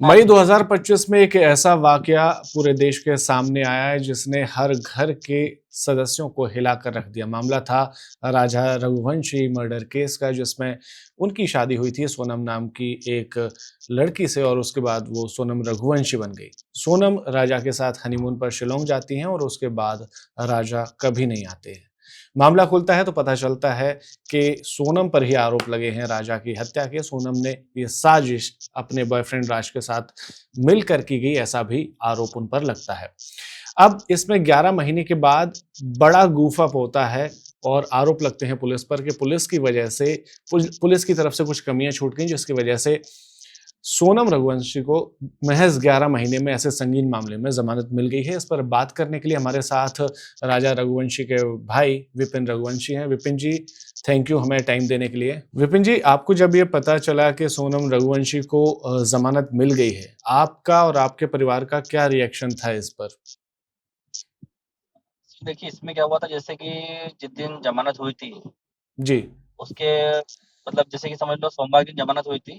हाँ मई जी। 2025 में एक ऐसा वाकया पूरे देश के सामने आया है जिसने हर घर के सदस्यों को हिलाकर रख दिया। मामला था राजा रघुवंशी मर्डर केस का, जिसमें उनकी शादी हुई थी सोनम नाम की एक लड़की से और उसके बाद वो सोनम रघुवंशी बन गई। सोनम राजा के साथ हनीमून पर शिलोंग जाती हैं और उसके बाद राजा कभी नहीं आते हैं। मामला खुलता है तो पता चलता है कि सोनम पर ही आरोप लगे हैं राजा की हत्या के। सोनम ने ये साजिश अपने बॉयफ्रेंड राज के साथ मिलकर की गई, ऐसा भी आरोप उन पर लगता है। अब इसमें 11 महीने के बाद बड़ा गूफ अप होता है और आरोप लगते हैं पुलिस पर कि पुलिस की वजह से पुलिस की तरफ से कुछ कमियां छूट गई, जिसकी वजह से सोनम रघुवंशी को महज 11 महीने में ऐसे संगीन मामले में जमानत मिल गई है। इस पर बात करने के लिए हमारे साथ राजा रघुवंशी के भाई विपिन रघुवंशी हैं। विपिन जी, थैंक यू हमें टाइम देने के लिए। विपिन जी, आपको जब ये पता चला कि सोनम रघुवंशी को जमानत मिल गई है, आपका और आपके परिवार का क्या रिएक्शन था इस पर? देखिए, इसमें क्या हुआ था जैसे कि जिस दिन ज़मानत हुई थी, जी। उसके मतलब जैसे कि समझ लो सोमवार की ज़मानत हुई थी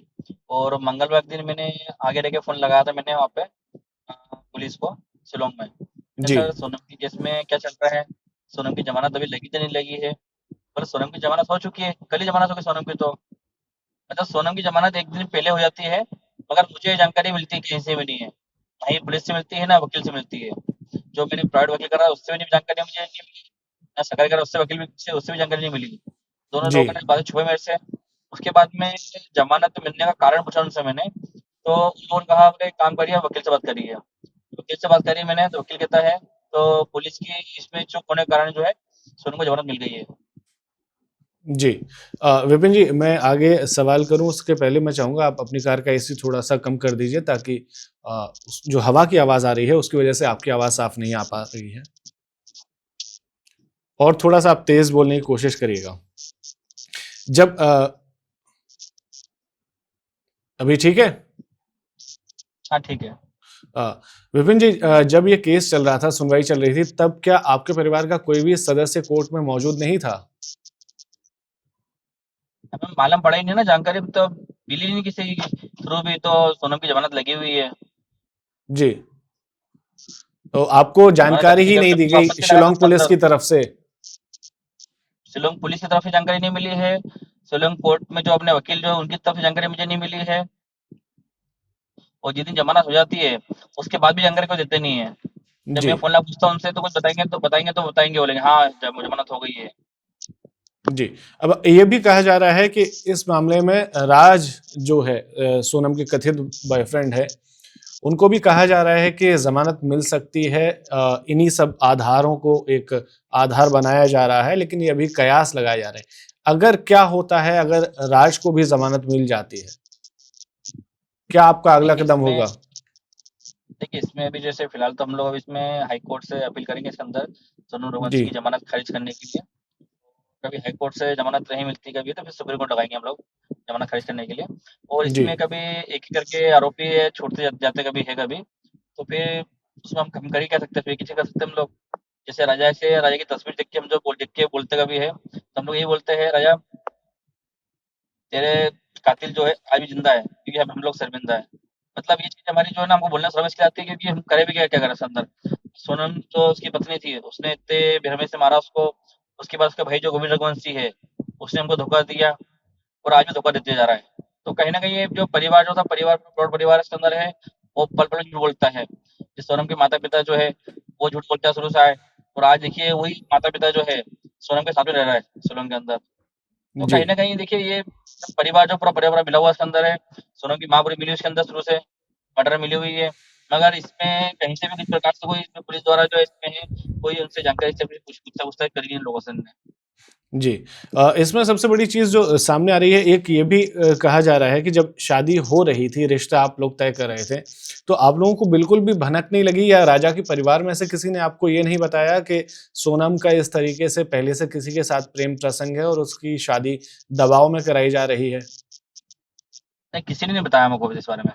और मंगलवार के दिन मैंने आगे रह के फ़ोन लगाया था मैंने वहाँ पे पुलिस को शिलांग में। जी। सर सोनम की केस में क्या चल रहा है? सोनम की ज़मानत अभी लगी तो नहीं लगी है? बोले सोनम की ज़मानत हो चुकी है, कल ही ज़मानत हो गई सोनम की तो। मतलब सोनम की ज़मानत 1 दिन पहले हो जाती है, मगर मुझे जानकारी मिलती कहीं से भी नहीं है। ना ही पुलिस से मिलती है, ना वकील से मिलती है। जो मैंने प्राइवेट वकील करा उससे भी नहीं जानकारी मुझे नहीं मिली, ना सरकारी करा उससे वकील से उससे भी जानकारी नहीं मिली। दोनों जी। लोगों ने बातें छुपे मेरे से। उसके बाद में ज़मानत मिलने का कारण पूछा उनसे मैंने, तो उन्होंने कहा बोले एक काम करिए वकील से बात करिए। वकील से बात करी मैंने तो वकील कहता है तो पुलिस की इसमें चूक होने के कारण जो है सोनू को ज़मानत मिल गई है। जी। विपिन जी, मैं आगे सवाल करूँ उसके पहले मैं चाहूँगा आप अपनी कार का एसी थोड़ा-सा कम कर दीजिए, ताकि उस जो हवा की आवाज़ आ रही है उसकी वज़ह से आपकी आवाज़ साफ़ नहीं आ पा रही है। और थोड़ा-सा आप तेज़ बोलने की कोशिश करिएगा। जब अभी ठीक है? हाँ, ठीक है। अ, विपिन जी, जब ये केस चल रहा था, सुनवाई चल रही थी, तब क्या आपके परिवार का कोई भी सदस्य कोर्ट में मौजूद नहीं था? हमें मालूम पड़ा ही नहीं ना, जानकारी तो मिली नहीं किसी थ्रू भी तो सोनम की ज़मानत लगी हुई है। जी। तो आपको ज़मानत जानकारी लगने ही के नहीं बाद दी तो गई आपत्ति लगाया था शिलांग उसके पुलिस अंदर। की तरफ से? शिलांग पुलिस की तरफ से जानकारी नहीं मिली है। शिलांग कोर्ट में जो अपने वकील जो है उनकी तरफ से जानकारी मुझे नहीं मिली है। और जिस दिन ज़मानत हो जाती है, उसके बाद भी जानकारी कोई देते नहीं है। जब जी। मैं फ़ोन लगा पूछता हूँ उनसे तो कुछ बताएँगे बोलेंगे हाँ, जब ज़मानत हो गई है। जी। अब ये भी कहा जा रहा है कि इस मामले में राज जो है, सोनम के कथित बॉयफ्रेंड है, उनको भी कहा जा रहा है कि ज़मानत मिल सकती है। इन्हीं सब आधारों को एक आधार बनाया जा रहा है, लेकिन ये अभी कयास लगाए जा रहे हैं। अगर क्या होता है, अगर राज को भी ज़मानत मिल जाती है, क्या आपका अगला देखिए कदम इसमें होगा? देखिए इसमें अभी जैसे फ़िलहाल तो हम लोग अब इसमें हाई कोर्ट से अपील करेंगे इसके अंदर, सोनू जी। रघुवंशी की ज़मानत खारिज करने के लिए। कभी हाई कोर्ट से ज़मानत नहीं मिलती कभी तो फिर सुप्रीम कोर्ट लगाएँगे हम लोग, ज़मानत खारिज करने के लिए। और जी। इसमें कभी एक-एक करके आरोपी छूटते जाते कभी है कभी, तो फिर उसमें हम कर ही क्या सकते हैं, फिर किसी कर सकते हैं हम लोग। जैसे राजा की तस्वीर देख के बोलते कभी है, तो हम लोग यही बोलते हैं राजा तेरे कातिल जो है आज भी ज़िंदा है, क्योंकि हम लोग शर्मिंदा हैं। मतलब ये चीज़ हमारी जो है ना हमको बोलना शर्म इसलिए आती है क्योंकि हम करे भी क्या क्या करें उसके अंदर। सोनम जो उसकी पत्नी थी, उसने इतने बेरहमी से मारा उसको, उसके बाद उसका भाई जो गोविंद रघुवंशी है, उसने हमको धोखा दिया और आज भी धोखा देते जा रहा है। तो कहीं न कहीं ये जो परिवार जो था परिवार ब्रॉड परिवार इसके अंदर है, वो पल-पल झूठ बोलता है। जिस सोनम के माता-पिता जो है, वो झूठ बोलते हैं शुरू से आए और आज देखिए वही माता-पिता जो है, सोनम के साथ में रह रहा है, शिलांग के अंदर। तो जी। कहीं न कहीं देखिए ये परिवार जो पूरा परिवार मिला हुआ इसके अंदर है। सोनम की माँ पूरी मिली उसके अंदर शुरू से, मर्डर मिली हुई है। मगर इसमें कहीं से भी किसी प्रकार से कोई इसमें पुलिस द्वारा जो है इसमें है, कोई उनसे जानकारी से भी पूछताछ करी इन लोगों से ने। जी। इसमें सबसे बड़ी चीज़ जो सामने आ रही है, एक ये भी कहा जा रहा है कि जब शादी हो रही थी, रिश्ता आप लोग तय कर रहे थे, तो आप लोगों को बिल्कुल भी भनक नहीं लगी, या राजा के परिवार में से किसी ने आपको ये नहीं बताया कि सोनम का इस तरीके से पहले से किसी के साथ प्रेम प्रसंग है और उसकी शादी दबाव में कराई जा रही है? नहीं, किसी ने नहीं बताया हमको इस बारे में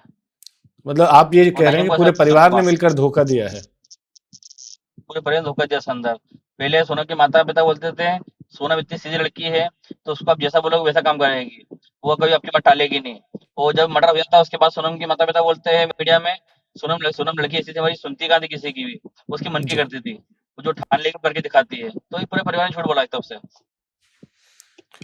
मतलब आप ये और कह ना ही रहे हैं कि हमको पूरे ऐसा परिवार ने हुआ। मिलकर धोखा दिया है? पूरे परिवार ने धोखा दिया इसके अंदर। पहले सोनम के माता-पिता बोलते थे, सोनम इतनी सीधी लड़की है, तो उसको आप जैसा बोलोगे वैसा काम करेगी। वो कभी आपकी बात टालेगी नहीं। वो जब मर्डर हो जाता है उसके बाद सोनम के माता-पिता बोलते हैं मीडिया में, सोनम लड़की ऐसी थी हमारी, सुनती कहाँ थी किसी की भी, उसके मन की जी। करती थी। वो जो ठान लेके करके दिखाती है, तो ये पूरे परिवार ने झूठ बोला है तब से।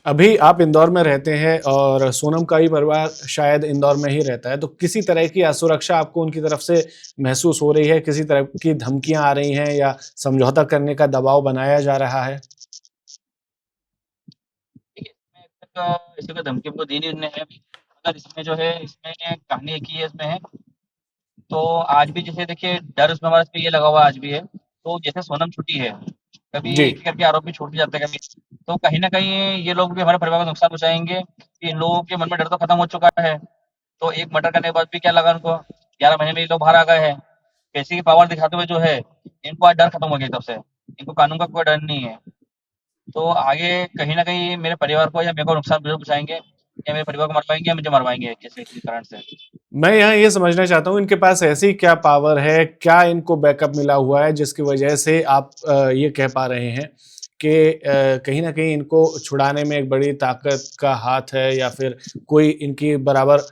अभी आप इंदौर में रहते हैं और सोनम का भी परिवार शायद इंदौर में ही रहता है, तो किसी तरह की असुरक्षा आपको उनकी तरफ से महसूस हो रही है? किसी तरह की धमकियाँ आ रही हैं या समझौता करने का दबाव बनाया जा रहा है? देखिए, इसमें अब तक ऐसी कोई धमकी हमको दी नहीं उन्होंने है, मगर इसमें जो है, इसमें कहानी एक ही है इसमें है, तो आज भी जैसे देखिए डर उसमें हमारे पे ये लगा हुआ आज भी है, तो जैसे सोनम छूटी है, कभी जी। एक-एक करके आरोपी छूट जाते हैं कभी, तो कहीं न कहीं ये लोग भी हमारे परिवार को नुकसान पहुँचाएँगे, कि इन लोगों के मन में डर तो खत्म हो चुका है, तो एक मर्डर करने के बाद भी क्या लगा उनको, 11 महीने में ये लोग बाहर आ गए हैं, पैसे की पावर दिखाते हुए जो है, इनको आज डर खत्म हो गया तब से, इनको कानून का कोई डर नहीं है। तो आगे कहीं न कहीं मेरे परिवार को या मेरे को नुकसान ज़रूर पहुँचाएँगे, या मेरे परिवार को मरवाएँगे या मुझे मरवाएँगे किसी भी कारण से। मैं यहाँ ये समझना चाहता हूँ इनके पास ऐसी क्या पावर है, क्या इनको बैकअप मिला हुआ है जिसकी वजह से आप ये कह पा रहे हैं कि कहीं न कहीं इनको छुड़ाने में एक बड़ी ताकत का हाथ है या फिर कोई इनकी बराबर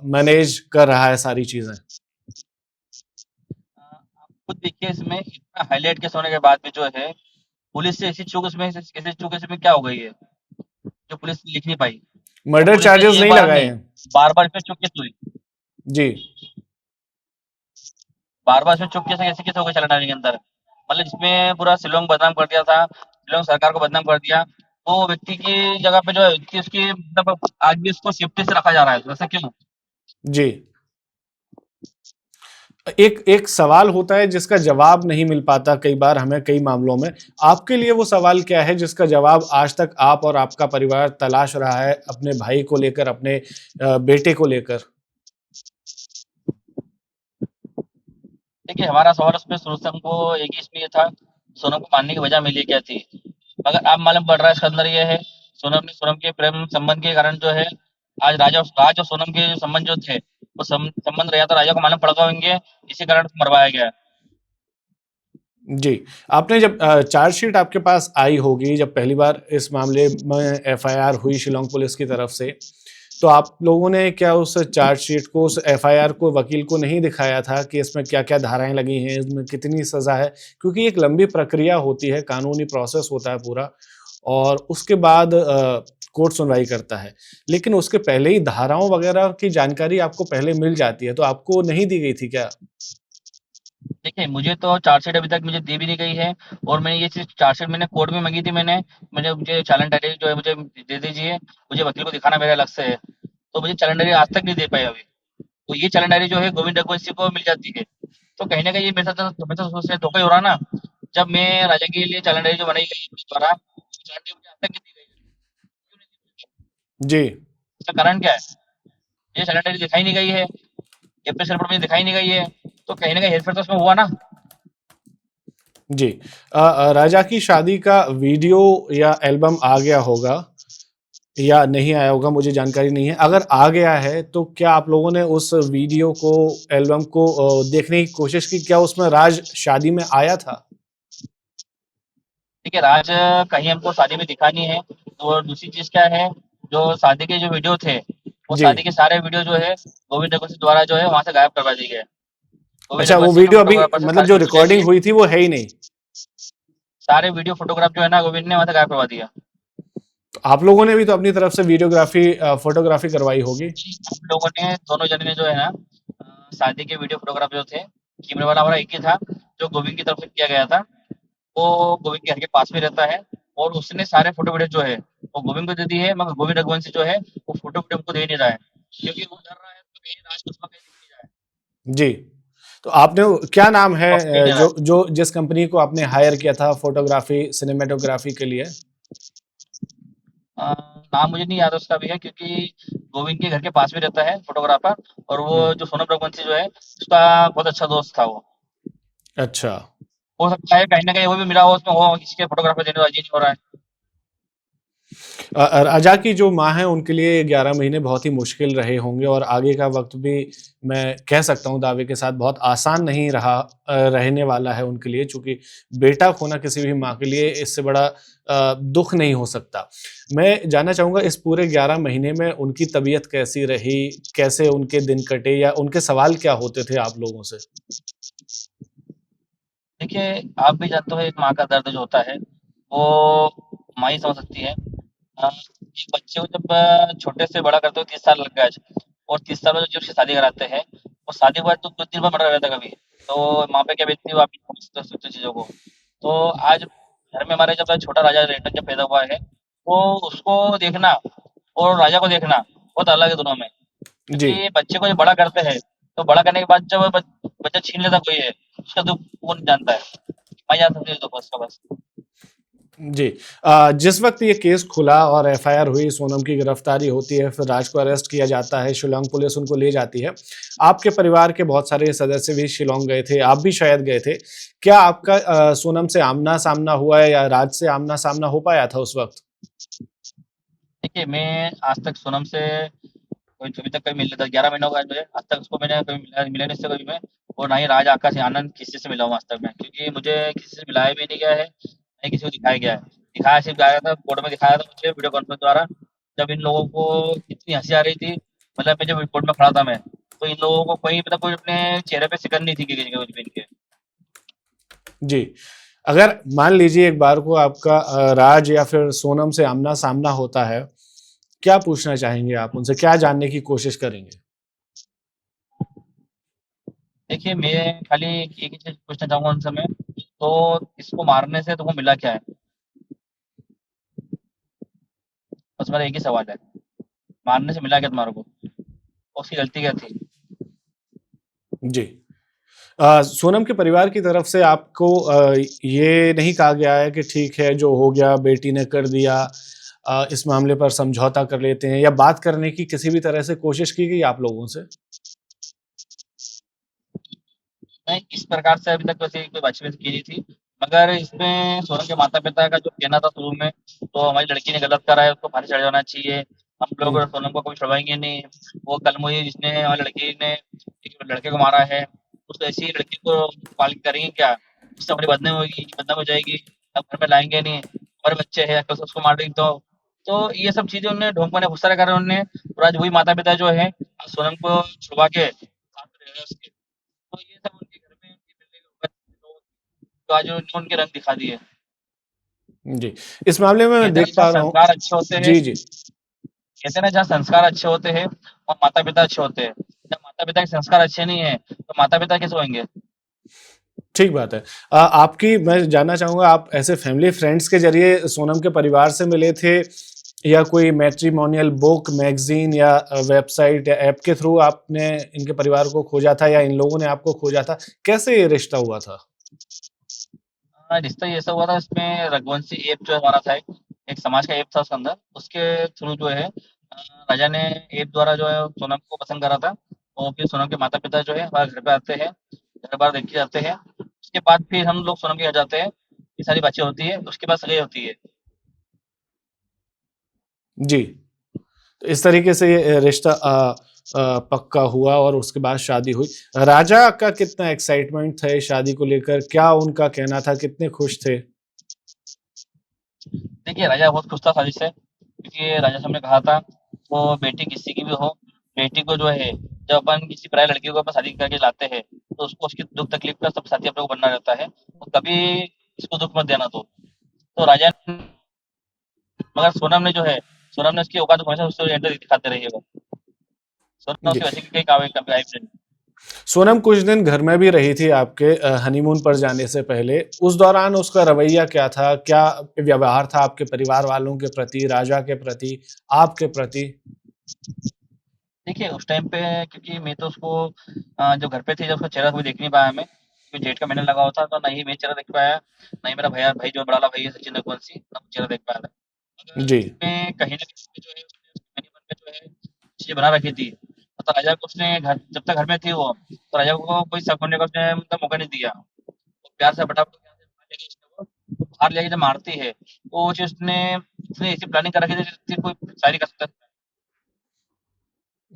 मैनेज कर रहा है सारी चीज़ें? आप खुद देखिए इसमें इतना हाइलाइट केस होने के बाद भी जो है, पुलिस से ऐसी चूक इसमें क्या हो गई है, जो पुलिस लिख नहीं पाई? या मर्डर पुलिस ने चार्जेस एक नहीं बार लगाए नहीं, हैं। बार-बार इसमें चूक कैसे हुई? जी। बार-बार इसमें चूक कैसे हो गई चलनानी के अंदर? मतलब जिसमें पूरा शिल्लॉंग बदनाम कर दिया था, शिल्लॉंग सरकार को बदनाम कर दिया, वो व्यक्ति की जगह पे जो है व्यक्ति उसकी मतलब आज भी उसको सेफ्टी से रखा जा रहा है, तो ऐसा क्यों? जी। एक एक सवाल होता है जिसका जवाब नहीं मिल पाता कई बार हमें कई मामलों में। आपके लिए वो सवाल क्या है जिसका जवाब आज तक आप और आपका परिवार तलाश रहा है अपने भाई को लेकर, अपने बेटे को लेकर? देखिए, हमारा सवाल उसमें शुरू से हमको एक ही इसमें ये था, सोनम को मारने की वजह मिली क्या थी? मगर अब मालूम पड़ रहा है इसके अंदर ये है, सोनम के प्रेम संबंध के कारण जो है, आज राज और सोनम के जो संबंध जो थे, वो संबंध रहा तो राजा को मालूम पड़ गए होंगे, इसी कारण उसको मरवाया गया है। जी। आपने जब चार्जशीट आपके पास आई होगी, जब पहली बार इस मामले में एफआईआर हुई शिलांग पुलिस की तरफ से, तो आप लोगों ने क्या उस चार्जशीट को, उस एफआईआर को वकील को नहीं दिखाया था कि इसमें क्या-क्या धाराएँ लगी हैं, इसमें कितनी सज़ा है? क्योंकि एक लंबी प्रक्रिया होती है, कानूनी प्रोसेस होता है पूरा और उसके बाद कोर्ट सुनवाई करता है। लेकिन उसके पहले ही धाराओं वगैरह की जानकारी आपको पहले मिल जाती है, तो आपको नहीं दी गई थी क्या? देखिए, मुझे तो चार्जशीट अभी तक मुझे दी भी नहीं गई है, और मैंने ये चीज़ चार्जशीट मैंने कोर्ट में माँगी थी मैंने, मुझे चालान डायरी जो है मुझे दे दीजिए, मुझे वकील को दिखाना मेरा अलग से है। तो मुझे चालान डायरी आज तक नहीं दे पाए अभी। तो ये चालान डायरी जो है गोविंद रघुवंशी को मिल जाती है। तो कहीं न कहीं ये मेरे साथ उससे धोखा ही हो रहा है ना। जब मैं राजा के लिए चालान डायरी जो बनाई गई है पुलिस द्वारा, चालान डायरी मुझे आज तक नहीं दी गई है। क्यों नहीं दी गई? जी। इसका कारण क्या है? मुझे चालान डायरी दिखाई नहीं गई है, एफएसएल रिपोर्ट मुझे दिखाई नहीं गई है, तो कहीं न कहीं हेर-फेर तो उसमें हुआ ना। जी। राजा की शादी का वीडियो या एल्बम आ गया होगा या नहीं आया होगा मुझे जानकारी नहीं है। अगर आ गया है तो क्या आप लोगों ने उस वीडियो को, एल्बम को देखने की कोशिश की? क्या उसमें राज शादी में आया था? देखिए, राज कहीं हमको शादी में दिखा नहीं है, और दूसरी चीज़ क्या है, जो शादी के जो वीडियो थे, वो जी। शादी के सारे वीडियो जो है गोविंद रघुवंशी द्वारा जो है वहाँ से गायब करवा दिए गए। गोविंद अच्छा, वो रघुवंशी के वीडियो अभी फोटोग्राफर से मतलब सारी जो वीडियो ले रिकॉर्डिंग लिए, हुई थी वो है ही नहीं। सारे वीडियो फोटोग्राफ जो है ना गोविंद ने वहाँ से गायब करवा दिया। तो आप लोगों ने भी तो अपनी तरफ से वीडियोग्राफी फोटोग्राफी करवाई होगी? हम लोगों ने दोनों जने ने जो है ना शादी के वीडियो फोटोग्राफ जो थे, कैमरे वाला हमारा एक ही था, जो गोविंद की तरफ से किया गया था। वो गोविंद के घर के पास में रहता है, और उसने सारे फोटो वीडियो जो है वो गोविंद को दे दी है, मगर गोविंद रघुवंशी जो है वो फोटो वीडियो हमको दे नहीं रहा है, क्योंकि वो डर रहा है तो कहीं राज को कहीं दिख नहीं जाए, जी। तो आपने क्या नाम है तो हमको कहीं नहीं रहा जो है। जो जिस कंपनी को आपने हायर किया था फोटोग्राफी, सिनेमैटोग्राफी के लिए? नाम मुझे नहीं याद उसका भी है, क्योंकि गोविंद के घर के पास में रहता है फोटोग्राफर, और वो हुँ। जो सोनम रघुवंशी जो है उसका बहुत अच्छा दोस्त था वो। अच्छा। हो सकता है कहीं न कहीं वो भी मिला हो उसमें, वो किसी के फोटोग्राफर देने राज़ी नहीं हो रहा है। राजा की जो माँ हैं उनके लिए 11 महीने बहुत ही मुश्किल रहे होंगे और आगे का वक़्त भी मैं कह सकता हूँ दावे के साथ बहुत आसान नहीं रहा रहने वाला है उनके लिए चूँकि बेटा खोना किसी भी माँ के लिए इससे बड़ा दुःख नहीं हो सकता। मैं जानना चाहूँगा इस पूरे 11 महीने में उनकी तबीयत कैसी रही? कैसे उनके दिन कटे या उनके सवाल क्या होते थे आप लोगों से? देखिए, आप भी जानते हो एक माँ का दर्द जो होता है, वो माँ ही समझ सकती है। एक बच्चे को जब छोटे से बड़ा करते हो 30 साल लग गए आज और 30 साल में जब उसकी शादी कराते हैं, वो शादी के बाद तो कुछ दिन बाद मर रहा था कभी। तो माँ पे क्या बीतती है वो आप ही समझ सकते हो चीज़ों को। तो आज घर में हमारे जब छोटा राजा रेटन जब पैदा हुआ है, तो उसको देखना और राजा को देखना बहुत अलग है दोनों में। जी। क्योंकि बच्चे को जब बड़ा करते हैं, तो बड़ा करने के बाद जब बच्चा छीन लेता कोई है, उसका दुःख वो नहीं जानता है। मैं जान सकती हूँ दुःख उसका बस। जी। जिस वक़्त ये केस खुला और एफआईआर हुई, सोनम की गिरफ्तारी होती है, फिर राज को अरेस्ट किया जाता है, शिलांग पुलिस उनको ले जाती है। आपके परिवार के बहुत सारे सदस्य भी शिलांग गए थे, आप भी शायद गए थे। क्या आपका सोनम से आमना-सामना हुआ है या राज से आमना-सामना हो पाया था उस वक़्त? देखिए, मैं आज तक सोनम से कोई अभी तक कभी मिल 11 महीनों हो गए मुझे, आज तक उसको मैंने कभी मिला नहीं इससे कभी मैं और ना ही राज, आकाश या आनंद किसी से मिला हूँ आज तक मैं। क्योंकि मुझे किसी से मिलाया भी नहीं गया है, ना ही किसी को दिखाया गया है। दिखाया सिर्फ़ गया था, कोर्ट में दिखाया था मुझे वीडियो कॉन्फ्रेंस द्वारा, जब इन लोगों को इतनी हँसी आ रही थी, मतलब मैं जब कोर्ट में खड़ा था मैं, तो इन लोगों को कोई मतलब कोई अपने चेहरे पे सिकन नहीं थी किसी के कुछ भी इनके। जी। अगर मान लीजिए एक बार को आपका राज या फिर सोनम से आमना-सामना होता है, क्या पूछना चाहेंगे आप उनसे? क्या जानने की कोशिश करेंगे? देखिए, मैं खाली एक ही चीज़ पूछना चाहूँगा उनसे मैं, तो इसको मारने से तुमको मिला क्या है? बस मेरा एक ही सवाल है, मारने से मिला क्या तुम्हारे को? और उसकी गलती क्या थी? जी। सोनम के परिवार की तरफ से आपको ये नहीं कहा गया है कि ठीक है जो हो गया बेटी ने कर दिया इस मामले पर समझौता कर लेते हैं या बात करने की किसी भी तरह से कोशिश की गई आप लोगों से? नहीं, इस प्रकार से अभी तक वैसे कोई बातचीत की नहीं थी। मगर इसमें सोनम के माता-पिता का जो कहना था शुरू में, तो हमारी लड़की ने गलत करा है, उसको फांसी चढ़ जाना चाहिए। हम लोग हुँ, सोनम को कभी छुड़वाएँगे नहीं। वो कल-मुही जिसने हमारी लड़की ने एक लड़के को मारा है, उस ऐसी लड़की को पाल करेंगे क्या? उससे हमारी बदनामी होगी, बदनाम हो जाएगी। अब घर में लाएँगे नहीं, हमारे बच्चे हैं, कल को उसको मार देंगे तो। तो ये सब चीज़ें उन्होंने ढोंग में बहुत सारे कारण उन्होंने और आज वही माता-पिता जो हैं, आज सोनम को छुड़वा के साथ में रह रहे हैं उसके। तो ये सब उनके घर में उनकी मिलने के बाद तो आज उन्होंने उनके रंग दिखा दिए। जी। इस मामले में मैं कहते हैं देख ना जहाँ पा रहा हूँ संस्कार अच्छे होते हैं जी, जी। कहते हैं ना जहाँ संस्कार अच्छे होते हैं वहाँ माता-पिता अच्छे होते हैं। जब माता-पिता के संस्कार अच्छे नहीं हैं, तो माता-पिता कैसे होंगे? ठीक बात है। आपकी मैं जानना चाहूँगा आप ऐसे फैमिली फ्रेंड्स के ज़रिए सोनम के परिवार से मिले थे या कोई मैट्रिमोनियल बुक, मैगज़ीन या वेबसाइट या ऐप के थ्रू आपने इनके परिवार को खोजा था या इन लोगों ने आपको खोजा था? कैसे ये रिश्ता हुआ था? रिश्ता ये ऐसा हुआ था इसमें रघुवंशी ऐप जो हमारा था एक समाज का ऐप था उसके अंदर, उसके थ्रू जो है राजा ने ऐप द्वारा जो है सोनम को पसंद करा था और फिर सोनम के माता-पिता जो है हमारे घर पे आते हैं, घर-बार देख के जाते हैं। उसके बाद फिर हम लोग सोनम के यहाँ जाते हैं, ये सारी बातें होती है, उसके बाद सगाई होती है। जी। तो इस तरीके से ये रिश्ता पक्का हुआ और उसके बाद शादी हुई। राजा का कितना एक्साइटमेंट था ये शादी को लेकर? क्या उनका कहना था? कितने खुश थे? देखिए, राजा बहुत खुश था शादी से, क्योंकि राजा साहब ने कहा था, वो बेटी किसी की भी हो, बेटी को जो है, जब अपन किसी पराई लड़की को अपन शादी करके लाते हैं, तो उसको उसकी दुःख-तकलीफ का सब साथी अपने को बनना रहता है, तो कभी इसको दुःख मत देना तू। तो राजा मगर सोनम ने उसकी औकात हमेशा उसको दिखाते रही है वो। सोनम जी। उसकी वैसे की कहीं काबिल कभी आई भी नहीं। सोनम कुछ दिन घर में भी रही थी आपके हनीमून पर जाने से पहले। उस दौरान उसका रवैया क्या था? क्या व्यवहार था आपके परिवार वालों के प्रति, राजा के प्रति, आपके प्रति? देखिए, उस टाइम पे क्योंकि मैं तो उसको जब घर पे थी जब उसका चेहरा कभी देख नहीं पाया मैं, क्योंकि जेठ का महीना लगा हुआ था, तो ना ही मैं चेहरा देख पाया, ना ही मेरा भाई जो बड़ा वाला भाई है सचिन रघुवंशी, ना वो चेहरा देख पाया था। मगर जी, उसमें कहीं न कहीं जो है उसने उसके मन में जो है चीज़ें बना रखी थी। मतलब राजा को उसने घर जब तक घर में थी वो, तो राजा को कोई शक होने का उसने मतलब मौका नहीं दिया। वो प्यार से फटाफट बाहर ले जाके जब मारती है, तो वो चीज़ उसने ऐसी प्लानिंग कर रखी थी जिसकी कोई शायरी कर सकता है।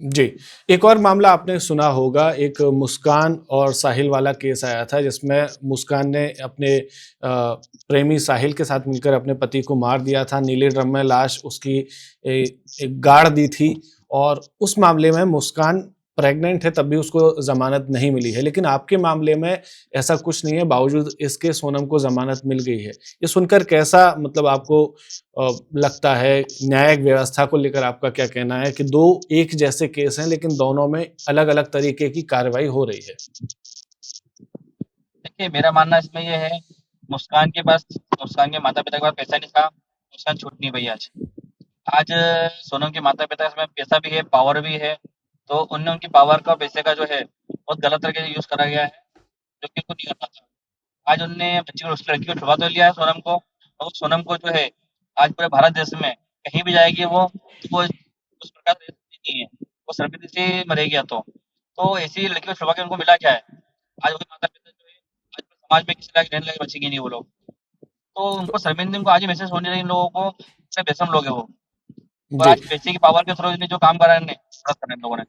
जी, एक और मामला आपने सुना होगा, एक मुस्कान और साहिल वाला केस आया था जिसमें मुस्कान ने अपने प्रेमी साहिल के साथ मिलकर अपने पति को मार दिया था, नीले ड्रम में लाश उसकी एक गाड़ दी थी और उस मामले में मुस्कान प्रेग्नेंट है तब भी उसको ज़मानत नहीं मिली है। लेकिन आपके मामले में ऐसा कुछ नहीं है, बावजूद इसके सोनम को ज़मानत मिल गई है। ये सुनकर कैसा मतलब आपको लगता है, न्यायिक व्यवस्था को लेकर आपका क्या कहना है कि 2 एक जैसे केस हैं लेकिन दोनों में अलग-अलग तरीके की कार्रवाई हो रही है? देखिए, मेरा मानना इसमें ये है, मुस्कान के माता-पिता के पास पैसा नहीं था, मुस्कान छूट नहीं पाई आज। आज सोनम के माता-पिता के पास पैसा भी है, पावर भी है, तो उनने उनकी पावर का, पैसे का जो है, बहुत गलत तरीके से यूज़ करा गया है, जो कि उनको नहीं करना था। आज उनने बच्ची को, उस लड़की को छुड़वा तो लिया है सोनम को, और सोनम को जो है, आज पूरे भारत देश में कहीं भी जाएगी वो, तो वो उस प्रकार से नहीं है, वो शर्मिंदगी से मरेगी या तो। तो ऐसी लड़की को छुड़वा के उनको मिला क्या है? आज उनके माता-पिता जो है, आज पूरे समाज में किसी लायक रहने लायक बचेंगे नहीं वो लोग। तो उनको शर्मिंदगी, उनको आज ही महसूस होने लगी इन लोगों को, कितने बेशर्म लोग हैं वो। और जी। आज पैसे की पावर के थ्रू इन्हें जो काम करा है इन्हें, गलत करा है इन लोगों ने।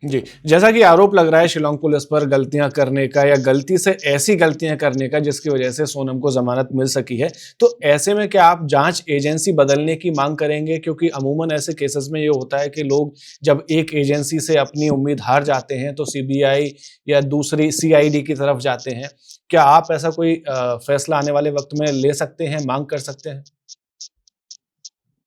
जी, जैसा कि आरोप लग रहा है शिलांग पुलिस पर गलतियाँ करने का या गलती से ऐसी गलतियाँ करने का जिसकी वजह से सोनम को ज़मानत मिल सकी है। तो ऐसे में क्या आप जाँच एजेंसी बदलने की माँग करेंगे? क्योंकि अमूमन ऐसे केसेज़ में ये होता है कि लोग जब एक एजेंसी से अपनी उम्मीद हार जाते हैं तो सीबीआई या दूसरी सीआईडी की तरफ जाते हैं। क्या आप ऐसा कोई फैसला आने वाले वक़्त में ले सकते हैं, माँग कर सकते हैं?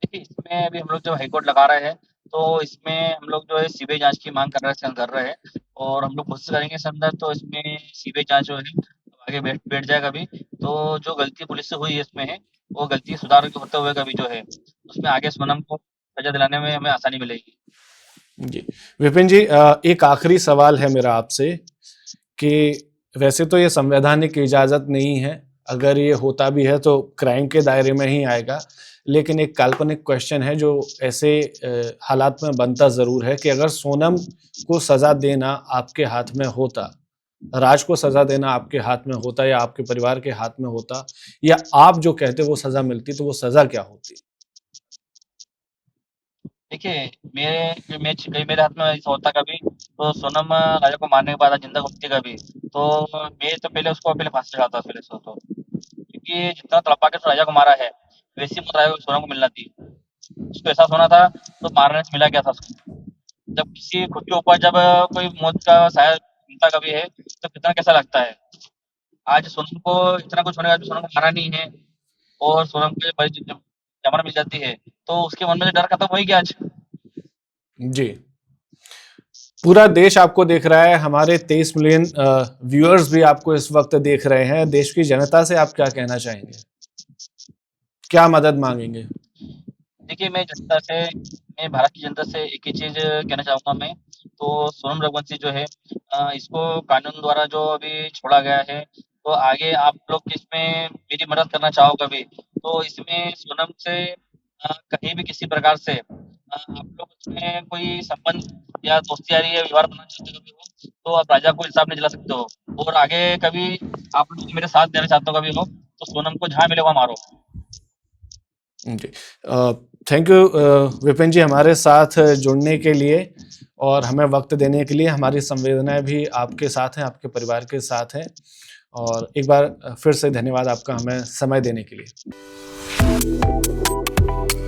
देखिए, इसमें अभी हम लोग जब हाई कोर्ट लगा रहे हैं, तो इसमें हम लोग जो है सीबीआई जाँच की माँग कर रहे हैं, और हम लोग कोशिश करेंगे इसके अंदर, तो इसमें सीबीआई जाँच जो है आगे बैठ बैठ जाएगा अभी। तो जो गलती पुलिस से हुई है इसमें है, वो गलती सुधार के होते हुए कभी जो है, उसमें आगे सोनम को सज़ा दिलाने में हमें आसानी मिलेगी। जी। विपिन जी एक आखिरी सवाल है मेरा आपसे कि वैसे तो ये संवैधानिक इजाज़त नहीं है, अगर ये होता भी है तो क्राइम के दायरे में ही आएगा। लेकिन एक काल्पनिक क्वेश्चन है जो ऐसे हालात में बनता ज़रूर है कि अगर सोनम को सज़ा देना आपके हाथ में होता, राज को सज़ा देना आपके हाथ में होता या आपके परिवार के हाथ में होता या आप जो कहते वो सज़ा मिलती, तो वो सज़ा क्या होती? देखिए, कहीं मेरे हाथ में ऐसा होता कभी, तो सोनम राजा को मारने के बाद आज ज़िंदा घूमती कभी, तो मैं तो पहले उसको पहले फांसी चढ़ाता पहले तो। क्योंकि जितना तड़पा के उस राजा को मारा है, वैसी मौत राजा को सोनम को मिलना थी। उसको एहसास होना था, तो मारने से मिला क्या था उसको? जब किसी खुद के ऊपर जब कोई मौत का साया मिलता कभी है, तो कितना कैसा लगता है। आज सोनम को इतना कुछ होने के बाद भी सोनम को मारा नहीं है, और सोनम को जब जमानत मिल जाती है, तो उसके मन में से डर खत्म हो ही गया आज। जी। पूरा देश आपको देख रहा है, हमारे 23 मिलियन व्यूअर्स भी आपको इस वक़्त देख रहे हैं। देश की जनता से आप क्या कहना चाहेंगे? क्या मदद माँगेंगे? देखिए, मैं भारत की जनता से एक ही चीज़ कहना चाहूँगा मैं, तो सोनम रघुवंशी जो है, इसको कानून द्वारा जो अभी छोड़ा गया है, तो आगे आप लोग इसमें मेरी मदद करना चाहो कभी, तो इसमें सोनम से कहीं भी किसी प्रकार से आप लोग उसमें कोई संबंध या दोस्ती यारी या व्यवहार बनाना चाहते हो कभी हो, तो आप राजा को इंसाफ नहीं दिला सकते हो, और आगे कभी आप लोग मेरे साथ देना चाहते हो कभी हो, तो सोनम को जहाँ मिले वहाँ मारो। जी। थैंक यू विपिन जी हमारे साथ जुड़ने के लिए और हमें वक़्त देने के लिए। हमारी संवेदनाएँ भी आपके साथ हैं, आपके परिवार के साथ हैं और एक बार फिर से धन्यवाद आपका हमें समय देने के लिए।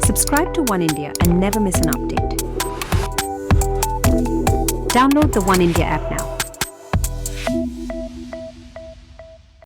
Subscribe to One India and never miss an update. Download the One India app now.